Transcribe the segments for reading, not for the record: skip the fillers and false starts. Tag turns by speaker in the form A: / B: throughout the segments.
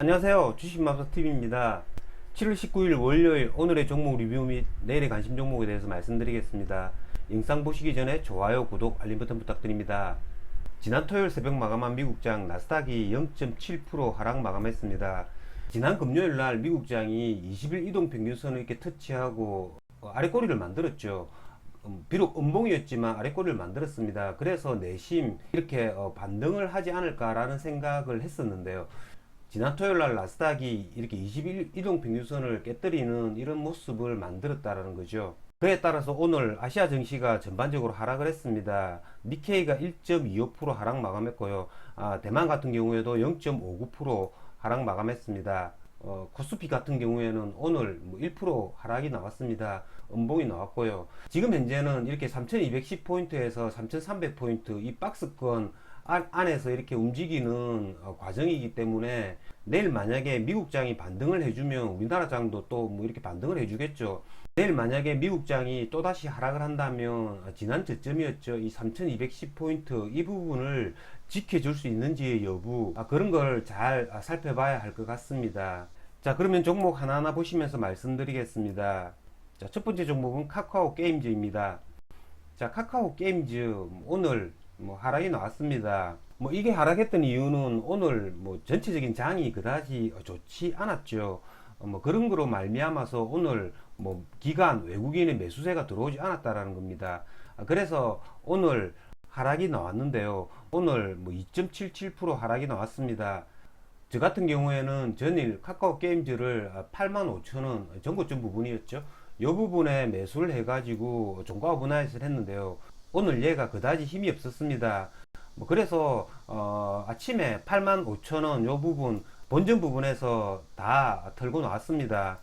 A: 안녕하세요. 주식맘사TV입니다. 7월 19일 월요일 오늘의 종목 리뷰 및 내일의 관심 종목에 대해서 말씀드리겠습니다. 영상 보시기 전에 좋아요, 구독, 알림 버튼 부탁드립니다. 지난 토요일 새벽 마감한 미국장 나스닥이 0.7% 하락 마감했습니다. 지난 금요일 날 미국장이 20일 이동평균선을 이렇게 터치하고 아래꼬리를 만들었죠. 비록 음봉이었지만 아래꼬리를 만들었습니다. 그래서 내심 이렇게 반등을 하지 않을까라는 생각을 했었는데요. 지난 토요일날 나스닥이 이렇게 21 이동평균선을 깨뜨리는 이런 모습을 만들었다라는 거죠. 그에 따라서 오늘 아시아 증시가 전반적으로 하락을 했습니다. 니케이가 1.25% 하락 마감했고요. 대만 같은 경우에도 0.59% 하락 마감했습니다. 코스피 같은 경우에는 오늘 1% 하락이 나왔습니다. 음봉이 나왔고요. 지금 현재는 이렇게 3210포인트에서 3300포인트 이 박스권 안에서 이렇게 움직이는 과정이기 때문에 내일 만약에 미국장이 반등을 해주면 우리나라 장도 또 뭐 이렇게 반등을 해주겠죠. 내일 만약에 미국장이 또다시 하락을 한다면 지난 저점이었죠. 이 3210포인트 이 부분을 지켜줄 수 있는지의 여부 그런 걸 잘 살펴봐야 할 것 같습니다. 자, 그러면 종목 하나하나 보시면서 말씀드리겠습니다. 자, 첫 번째 종목은 카카오 게임즈입니다. 자, 카카오 게임즈 오늘 하락이 나왔습니다. 이게 하락했던 이유는 오늘 전체적인 장이 그다지 좋지 않았죠. 그런 거로 말미암아서 오늘 기관 외국인의 매수세가 들어오지 않았다라는 겁니다. 그래서 오늘 하락이 나왔는데요. 오늘 2.77% 하락이 나왔습니다. 저 같은 경우에는 전일 카카오 게임즈를 85,000원 전고점 부분이었죠. 이 부분에 매수를 해가지고 종가 오버나잇을 했는데요. 오늘 얘가 그다지 힘이 없었습니다. 그래서 아침에 85,000원 요 부분 본전 부분에서 다 털고 나왔습니다.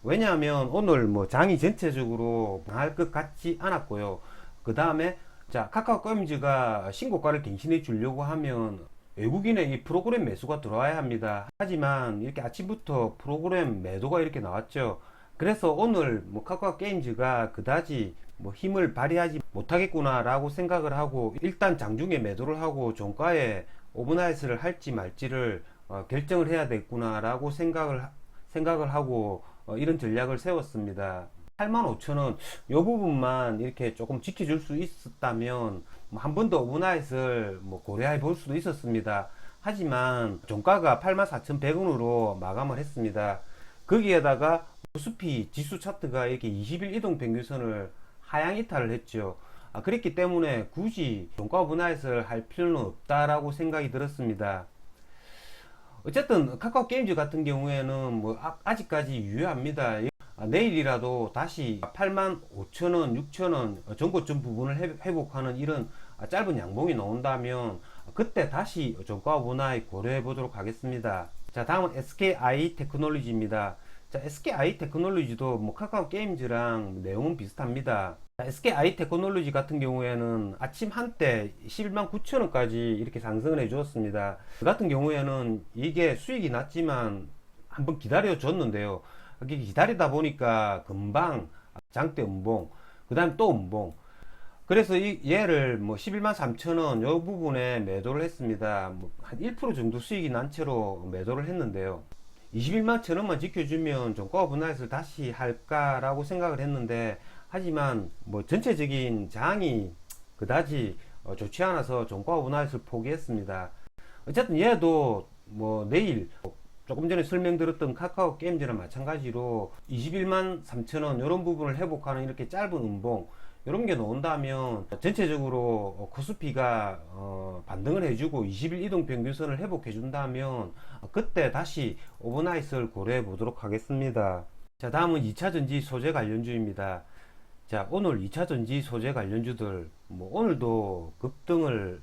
A: 왜냐하면 오늘 장이 전체적으로 강할 것 같지 않았고요. 그 다음에 자, 카카오 게임즈가 신고가를 갱신해 주려고 하면 외국인의 이 프로그램 매수가 들어와야 합니다. 하지만 이렇게 아침부터 프로그램 매도가 이렇게 나왔죠. 그래서 오늘 카카오 게임즈가 그다지 힘을 발휘하지 못하겠구나 라고 생각을 하고 일단 장중에 매도를 하고 종가에 오버나이트를 할지 말지를 결정을 해야 되겠구나 라고 생각을 하고 이런 전략을 세웠습니다. 85,000원 요 부분만 이렇게 조금 지켜줄 수 있었다면 한 번 더 오버나잇을 고려해 볼 수도 있었습니다. 하지만 종가가 84,100원으로 마감을 했습니다. 거기에다가 코스피 지수 차트가 이렇게 20일 이동평균선을 하향 이탈을 했죠. 그랬기 때문에 굳이 종가 오버나잇을 할 필요는 없다라고 생각이 들었습니다. 어쨌든 카카오 게임즈 같은 경우에는 아직까지 유효합니다. 내일이라도 다시 85,000원, 6,000원 전고점 부분을 회복하는 이런 짧은 양봉이 나온다면 그때 다시 종가 오버나잇 고려해 보도록 하겠습니다. 자, 다음은 SKI 테크놀로지입니다. 자, SKI 테크놀로지도 카카오 게임즈랑 내용은 비슷합니다. SKI 테크놀로지 같은 경우에는 아침 한때 11만 9천원까지 이렇게 상승을 해 주었습니다. 그 같은 경우에는 이게 수익이 났지만 한번 기다려 줬는데요. 기다리다 보니까 금방 장대 음봉, 그 다음 또 음봉. 그래서 얘를 11만 3천원 요 부분에 매도를 했습니다. 한 1% 정도 수익이 난 채로 매도를 했는데요. 21만 천원만 지켜주면 종가 오버나잇을 다시 할까라고 생각을 했는데 하지만 전체적인 장이 그다지 좋지 않아서 종가 오버나잇을 포기했습니다. 어쨌든 얘도 내일 조금 전에 설명드렸던 카카오 게임즈랑 마찬가지로 21만 3천원 이런 부분을 회복하는 이렇게 짧은 음봉 이런 게 나온다면 전체적으로 코스피가 반등을 해주고 20일 이동평균선을 회복해 준다면 그때 다시 오버나잇을 고려해 보도록 하겠습니다. 자, 다음은 2차전지 소재 관련주입니다. 자, 오늘 2차전지 소재 관련주들 오늘도 급등을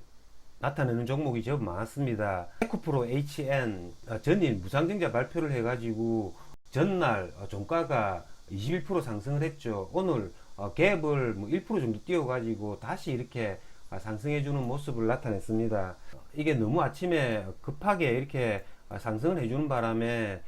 A: 나타내는 종목이 제법 많았습니다. 에코프로 HN 전일 무상증자 발표를 해가지고 전날 종가가 21% 상승을 했죠. 오늘 갭을 1% 정도 띄워가지고 다시 이렇게 상승해주는 모습을 나타냈습니다. 이게 너무 아침에 급하게 이렇게 상승을 해주는 바람에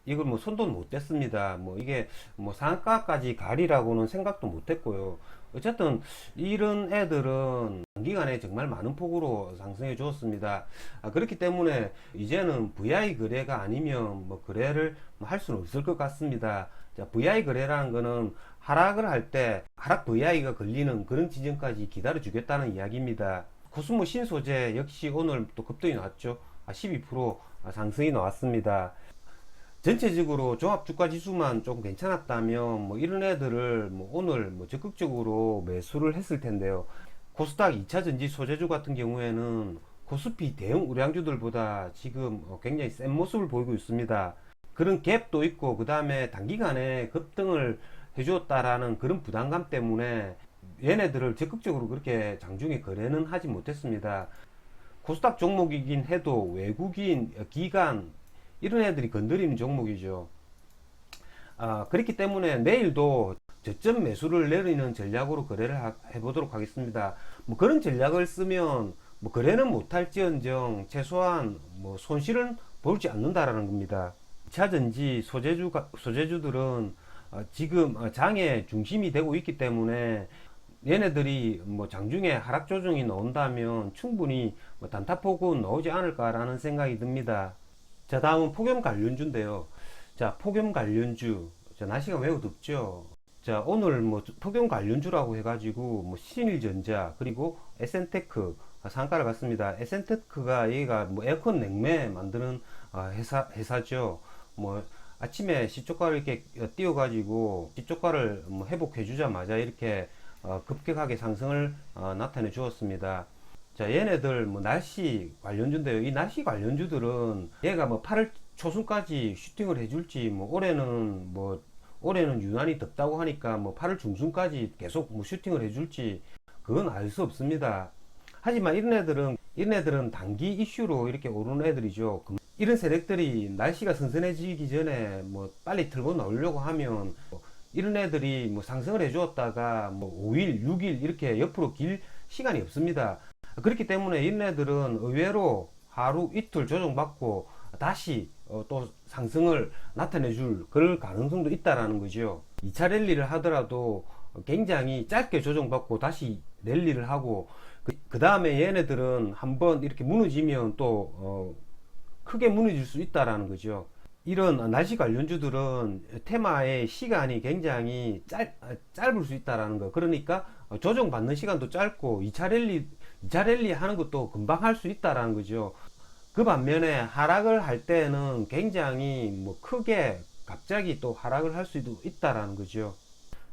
A: 이걸 뭐 손도 못 댔습니다. 뭐 이게 뭐 상한가까지 가리라고는 생각도 못 했고요. 어쨌든 이런 애들은 단기간에 정말 많은 폭으로 상승해 주었습니다. 그렇기 때문에 이제는 VI 거래가 아니면 뭐 거래를 할 수는 없을 것 같습니다. 자, VI 거래라는 거는 하락을 할 때 하락 VI가 걸리는 그런 지점까지 기다려 주겠다는 이야기입니다. 코스모 신소재 역시 오늘 또 급등이 나왔죠. 12% 상승이 나왔습니다. 전체적으로 종합주가 지수만 조금 괜찮았다면 뭐 이런 애들을 뭐 오늘 뭐 적극적으로 매수를 했을 텐데요. 코스닥 2차 전지 소재주 같은 경우에는 코스피 대형 우량주들보다 지금 굉장히 센 모습을 보이고 있습니다. 그런 갭도 있고 그 다음에 단기간에 급등을 해주었다라는 그런 부담감 때문에 얘네들을 적극적으로 그렇게 장중에 거래는 하지 못했습니다. 코스닥 종목이긴 해도 외국인, 기관 이런 애들이 건드리는 종목이죠. 그렇기 때문에 내일도 저점 매수를 내리는 전략으로 거래를 해보도록 하겠습니다. 뭐 그런 전략을 쓰면 뭐 거래는 못할지언정 최소한 뭐 손실은 볼지 않는다라는 겁니다. 2차전지 소재주들은 지금 장의 중심이 되고 있기 때문에 얘네들이 뭐 장중에 하락 조정이 나온다면 충분히 뭐 단타폭은 나오지 않을까라는 생각이 듭니다. 자, 다음은 폭염 관련주인데요. 자, 폭염 관련주. 자, 날씨가 매우 덥죠. 자, 오늘 뭐 폭염 관련주라고 해가지고 뭐 신일전자 그리고 에센테크 상가를 갔습니다. 에센테크가 얘가 뭐 에어컨 냉매 만드는 회사죠. 뭐 아침에 시초가를 이렇게 띄워가지고 시초가를 뭐 회복해 주자마자 이렇게 급격하게 상승을 나타내 주었습니다. 자, 얘네들 뭐 날씨 관련주인데요. 이 날씨 관련주들은 얘가 뭐 8월 초순까지 슈팅을 해줄지 뭐 올해는 유난히 덥다고 하니까 뭐 8월 중순까지 계속 뭐 슈팅을 해줄지 그건 알 수 없습니다. 하지만 이런 애들은 단기 이슈로 이렇게 오르는 애들이죠. 이런 세력들이 날씨가 선선해지기 전에 뭐 빨리 들고 나오려고 하면 이런 애들이 뭐 상승을 해주었다가 뭐 5일, 6일 이렇게 옆으로 길 시간이 없습니다. 그렇기 때문에 이런 애들은 의외로 하루 이틀 조정받고 다시 또 상승을 나타내줄 그럴 가능성도 있다라는 거죠. 2차 랠리를 하더라도 굉장히 짧게 조정받고 다시 랠리를 하고 그 다음에 얘네들은 한번 이렇게 무너지면 또 크게 무너질 수 있다라는 거죠. 이런 날씨 관련주들은 테마의 시간이 굉장히 짧을 수 있다라는 거. 그러니까 조정받는 시간도 짧고 2차 랠리 하는 것도 금방 할 수 있다라는 거죠. 그 반면에 하락을 할 때는 굉장히 뭐 크게 갑자기 또 하락을 할 수도 있다라는 거죠.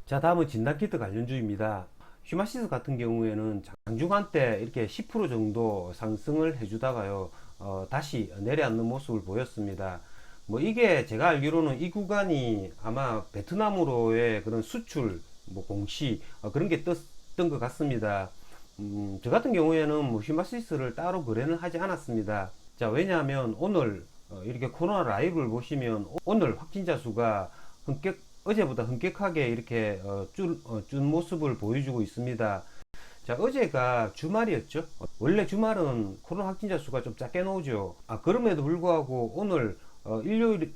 A: 자, 다음은 진단키트 관련주입니다. 휴마시스 같은 경우에는 장중한 때 이렇게 10% 정도 상승을 해주다가요, 다시 내려앉는 모습을 보였습니다. 뭐 이게 제가 알기로는 이 구간이 아마 베트남으로의 그런 수출, 뭐 공시, 그런 게 떴던 것 같습니다. 저 같은 경우에는 뭐 휴마시스를 따로 거래는 하지 않았습니다. 자, 왜냐하면 오늘 이렇게 코로나 라이브를 보시면 오늘 확진자 수가 어제보다 험격하게 이렇게 준 모습을 보여주고 있습니다. 자, 어제가 주말이었죠. 원래 주말은 코로나 확진자 수가 좀 작게 나오죠. 그럼에도 불구하고 오늘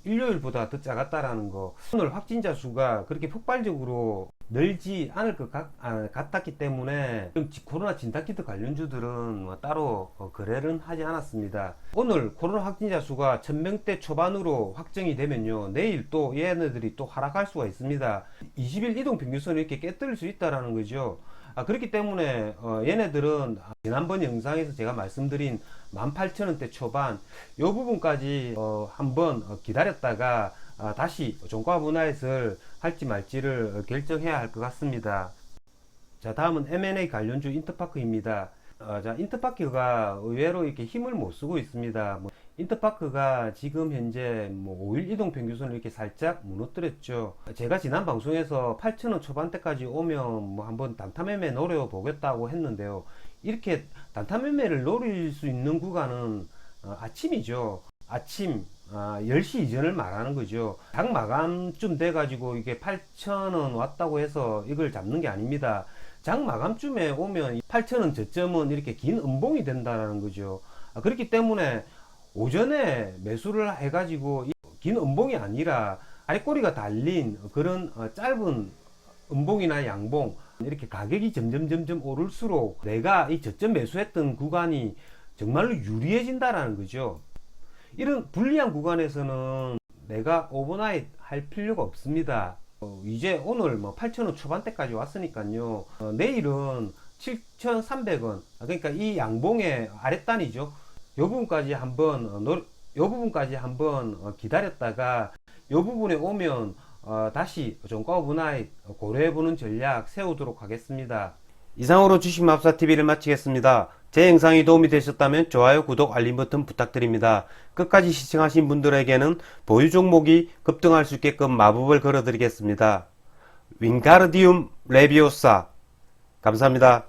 A: 일요일보다 더 작았다라는 거. 오늘 확진자 수가 그렇게 폭발적으로 늘지 않을 것 같았기 때문에 코로나 진단키트 관련주들은 뭐 따로 거래를 하지 않았습니다. 오늘 코로나 확진자 수가 1000명대 초반으로 확정이 되면요, 내일 또 얘네들이 또 하락할 수가 있습니다. 20일 이동평균선을 이렇게 깨뜨릴 수 있다라는 거죠. 그렇기 때문에 얘네들은 지난번 영상에서 제가 말씀드린 18,000원대 초반 이 부분까지 한번 기다렸다가 다시 종가 분할을 할지 말지를 결정해야 할 것 같습니다. 자, 다음은 M&A 관련주 인터파크입니다. 자, 인터파크가 의외로 이렇게 힘을 못 쓰고 있습니다. 인터파크가 지금 현재 뭐 5일 이동 평균선을 이렇게 살짝 무너뜨렸죠. 제가 지난 방송에서 8,000원 초반대까지 오면 뭐 한번 단타 매매 노려 보겠다고 했는데요. 이렇게 단타 매매를 노릴 수 있는 구간은 아침이죠. 아침 10시 이전을 말하는 거죠. 장 마감쯤 돼가지고 이게 8,000원 왔다고 해서 이걸 잡는 게 아닙니다. 장 마감쯤에 오면 8,000원 저점은 이렇게 긴 음봉이 된다는 거죠. 그렇기 때문에 오전에 매수를 해가지고 긴 음봉이 아니라 아랫꼬리가 달린 그런 짧은 음봉이나 양봉, 이렇게 가격이 점점 오를수록 내가 이 저점 매수했던 구간이 정말로 유리해진다라는 거죠. 이런 불리한 구간에서는 내가 오버나잇 할 필요가 없습니다. 이제 오늘 뭐 8,000원 초반대까지 왔으니까요. 내일은 7,300원, 그러니까 이 양봉의 아랫단이죠. 요 부분까지 한번 기다렸다가 요 부분에 오면 다시 종가 오버나잇 고려해보는 전략 세우도록 하겠습니다. 이상으로 주식마법사TV를 마치겠습니다. 제 영상이 도움이 되셨다면 좋아요, 구독, 알림 버튼 부탁드립니다. 끝까지 시청하신 분들에게는 보유 종목이 급등할 수 있게끔 마법을 걸어드리겠습니다. 윙가르디움 레비오사. 감사합니다.